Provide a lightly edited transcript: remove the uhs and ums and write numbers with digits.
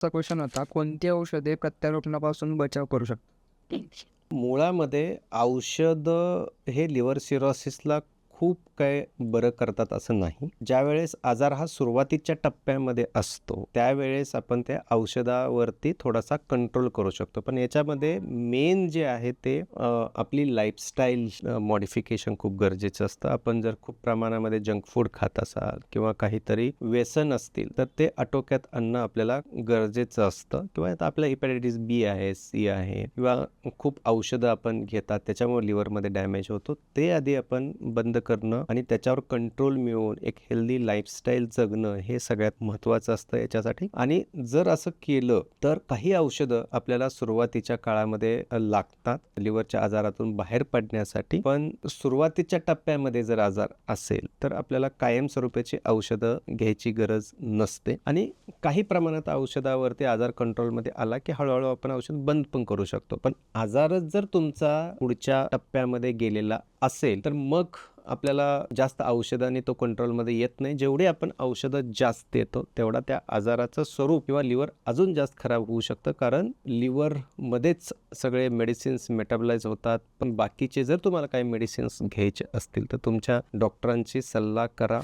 चा क्वेश्चन होता, कोणती औषधे प्रत्यारोपणापासून बचाव करू शकतात? मुळामध्ये औषधं हे लिव्हर सिरोसिसला खूप काय बरं करतात असं नाही. ज्यावेळेस आजार हा सुरुवातीच्या टप्प्यामध्ये असतो, त्यावेळेस आपण त्या औषधावरती थोडासा कंट्रोल करू शकतो. पण याच्यामध्ये मेन जे आहे ते आपली लाईफस्टाईल मॉडिफिकेशन खूप गरजेचं असतं. आपण जर खूप प्रमाणामध्ये जंक फूड खात असाल किंवा काहीतरी व्यसन असतील, तर ते आटोक्यात आणणं आपल्याला गरजेचं असतं. किंवा आता आपलं हेपॅटायटिस बी आहे, सी आहे किंवा खूप औषधं आपण घेतात त्याच्यामुळे लिव्हरमध्ये डॅमेज होतो. ते आधी आपण बंद करणं आणि त्याच्यावर कंट्रोल मिळवून एक हेल्दी लाईफस्टाईल जगणं हे सगळ्यात महत्त्वाचं असतं याच्यासाठी. आणि जर असं केलं तर काही औषधं आपल्याला सुरुवातीच्या काळामध्ये लागतात लिव्हरच्या आजारातून बाहेर पडण्यासाठी. पण सुरुवातीच्या टप्प्यामध्ये जर आजार असेल तर आपल्याला कायमस्वरूपीची औषधं घ्यायची गरज नसते आणि काही प्रमाणात औषधावरती आजार कंट्रोलमध्ये आला की हळूहळू आपण औषध बंद पण करू शकतो. पण आजारच जर तुमचा पुढच्या टप्प्यामध्ये गेलेला असेल तर मग आपल्याला जास्त औषधाने तो कंट्रोलमध्ये येत नाही. जेवढे आपण औषधं जास्त देतो तेवढा त्या आजाराचं स्वरूप किंवा लिव्हर अजून जास्त खराब होऊ शकतं. कारण लिव्हरमध्येच सगळे मेडिसिन्स मेटाबलाइज होतात. पण बाकीचे जर तुम्हाला काही मेडिसिन्स घ्यायचे असतील तर तुमच्या डॉक्टरांची सल्ला करा.